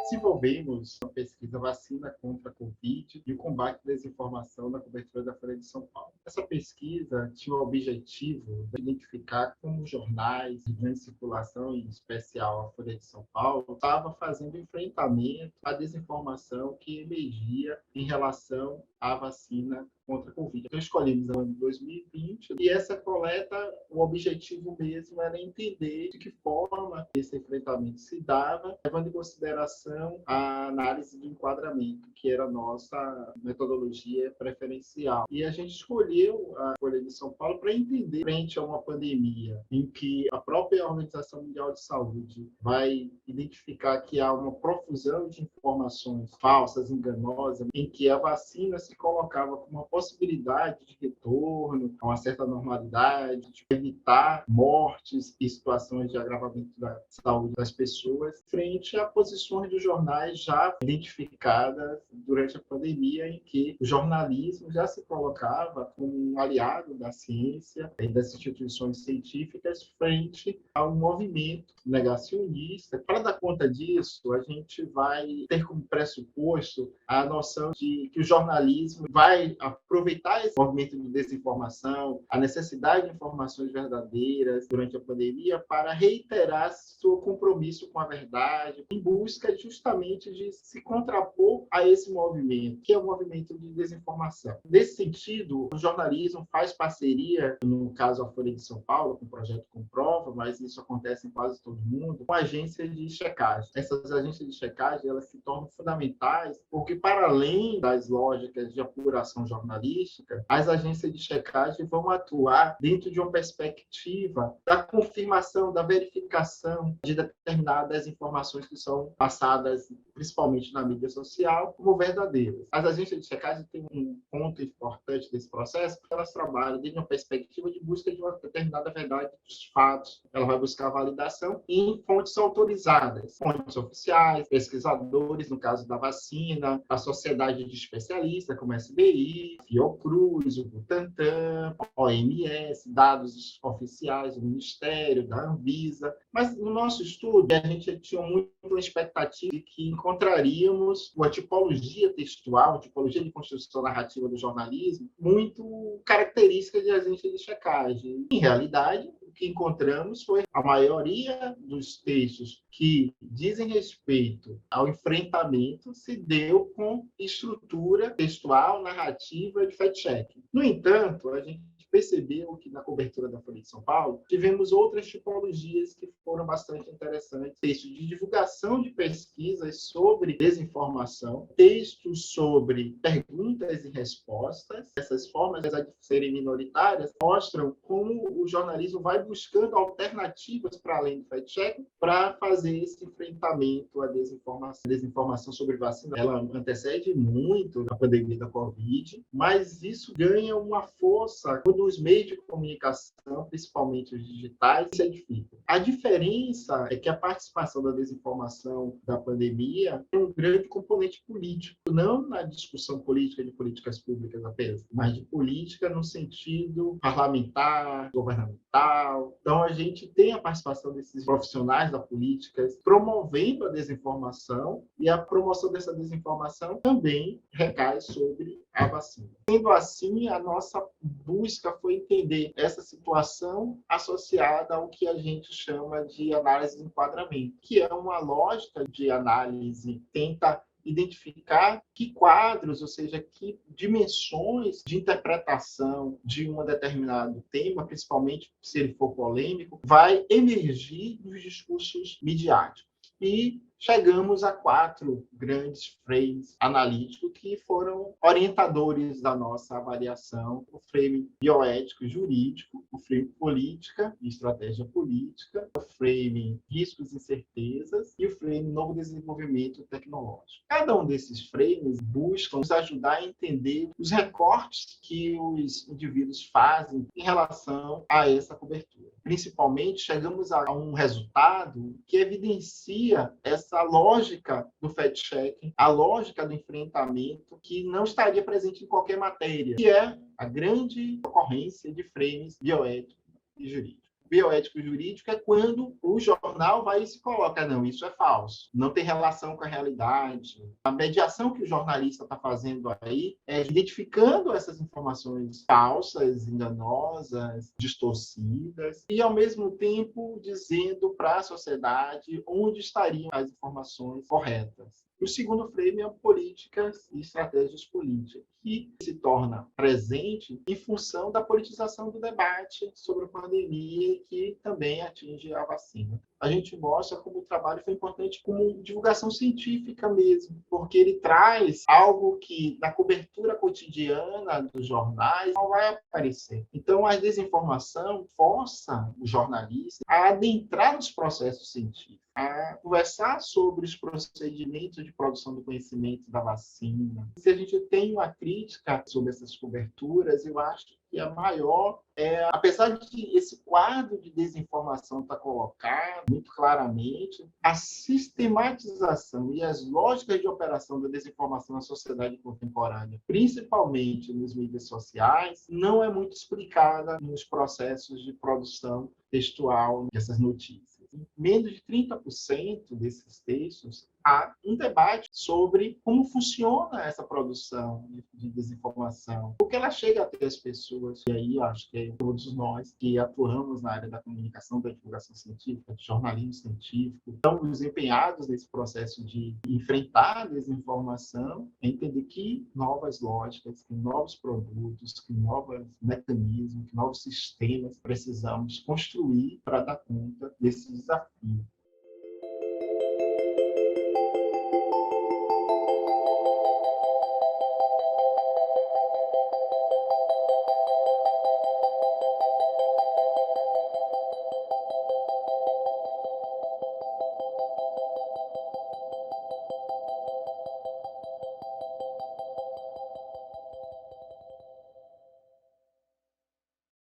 desenvolvemos uma pesquisa vacina contra a Covid e o combate à desinformação na cobertura da Folha de São Paulo. Essa pesquisa tinha o objetivo de identificar como os jornais de grande circulação, em especial a Folha de São Paulo, estava fazendo enfrentamento à desinformação que emergia em relação à vacina contra a Covid. Então, escolhemos o ano de 2020 e essa coleta, o objetivo mesmo era entender de que forma esse enfrentamento se dava, levando em consideração a análise de enquadramento, que era a nossa metodologia preferencial. E a gente escolheu a Folha de São Paulo para entender, frente a uma pandemia em que a própria Organização Mundial de Saúde vai identificar que há uma profusão de informações falsas, enganosas, em que a vacina se colocava como uma possibilidade de retorno a uma certa normalidade, de evitar mortes e situações de agravamento da saúde das pessoas, frente a posições dos jornais já identificadas durante a pandemia, em que o jornalismo já se colocava como um aliado da ciência e das instituições científicas frente ao movimento negacionista. Para dar conta disso, a gente vai ter como pressuposto a noção de que o jornalismo vai aproveitar esse movimento de desinformação, a necessidade de informações verdadeiras durante a pandemia para reiterar seu compromisso com a verdade, em busca justamente de se contrapor a esse movimento, que é o movimento de desinformação. Nesse sentido, o jornalismo faz parceria, no caso a Folha de São Paulo, com o projeto Comprova, mas isso acontece em quase todo mundo, com agências de checagem. Essas agências de checagem, elas se tornam fundamentais porque, para além das lógicas de apuração jornalística, as agências de checagem vão atuar dentro de uma perspectiva da confirmação, da verificação de determinadas informações que são passadas, principalmente na mídia social, como verdadeiras. As agências de checagem têm um ponto importante desse processo, porque elas trabalham dentro de uma perspectiva de busca de uma determinada verdade dos fatos. Ela vai buscar validação em fontes autorizadas, fontes oficiais, pesquisadores, no caso da vacina, a sociedade de especialistas, como a SBI, Fiocruz, o Butantan, OMS, dados oficiais do Ministério, da Anvisa. Mas no nosso estudo, a gente tinha muito a expectativa de que encontraríamos uma tipologia textual, uma tipologia de construção narrativa do jornalismo muito característica de agência de checagem. Em realidade, o que encontramos foi a maioria dos textos que dizem respeito ao enfrentamento se deu com estrutura textual, narrativa de fact-checking. No entanto, a gente percebeu que na cobertura da Folha de São Paulo tivemos outras tipologias que foram bastante interessantes. Textos de divulgação de pesquisas sobre desinformação, textos sobre perguntas e respostas. Essas formas de serem minoritárias mostram como o jornalismo vai buscando alternativas para além do fact-checking para fazer esse enfrentamento à desinformação. A desinformação sobre vacina, ela antecede muito a pandemia da Covid, mas isso ganha uma força quando os meios de comunicação, principalmente os digitais, se edificam. A diferença é que a participação da desinformação da pandemia tem um grande componente político, não na discussão política de políticas públicas apenas, mas de política no sentido parlamentar, governamental. Então, a gente tem a participação desses profissionais da política promovendo a desinformação, e a promoção dessa desinformação também recai sobre a vacina. Sendo assim, a nossa busca foi entender essa situação associada ao que a gente chama de análise de enquadramento, que é uma lógica de análise que tenta identificar que quadros, ou seja, que dimensões de interpretação de um determinado tema, principalmente se ele for polêmico, vai emergir dos discursos midiáticos. E chegamos a 4 grandes frames analíticos que foram orientadores da nossa avaliação: o frame bioético e jurídico, o frame política e estratégia política, o frame riscos e incertezas e o frame novo desenvolvimento tecnológico. Cada um desses frames busca nos ajudar a entender os recortes que os indivíduos fazem em relação a essa cobertura. Principalmente, chegamos a um resultado que evidencia essa lógica do fact-checking, a lógica do enfrentamento que não estaria presente em qualquer matéria, que é a grande ocorrência de frames bioéticos e jurídicos. bioético jurídico é quando o jornal vai e se coloca, não, isso é falso, não tem relação com a realidade. A mediação que o jornalista está fazendo aí é identificando essas informações falsas, enganosas, distorcidas, e ao mesmo tempo dizendo para a sociedade onde estariam as informações corretas. O segundo frame é políticas e estratégias políticas, que se torna presente em função da politização do debate sobre a pandemia, que também atinge a vacina. A gente mostra como o trabalho foi importante como divulgação científica mesmo, porque ele traz algo que na cobertura cotidiana dos jornais não vai aparecer. Então, a desinformação força o jornalista a adentrar nos processos científicos, a conversar sobre os procedimentos de produção do conhecimento da vacina. Se a gente tem uma crítica sobre essas coberturas, eu acho que a maior é, apesar de esse quadro de desinformação estar colocado muito claramente, a sistematização e as lógicas de operação da desinformação na sociedade contemporânea, principalmente nos mídias sociais, não é muito explicada nos processos de produção textual dessas notícias. Em menos de 30% desses textos há um debate sobre como funciona essa produção de desinformação, porque ela chega até as pessoas. E aí eu acho que todos nós que atuamos na área da comunicação, da divulgação científica, de jornalismo científico, estamos empenhados nesse processo de enfrentar a desinformação, entender que novas lógicas, que novos produtos, que novos mecanismos, que novos sistemas precisamos construir para dar conta desse desafio.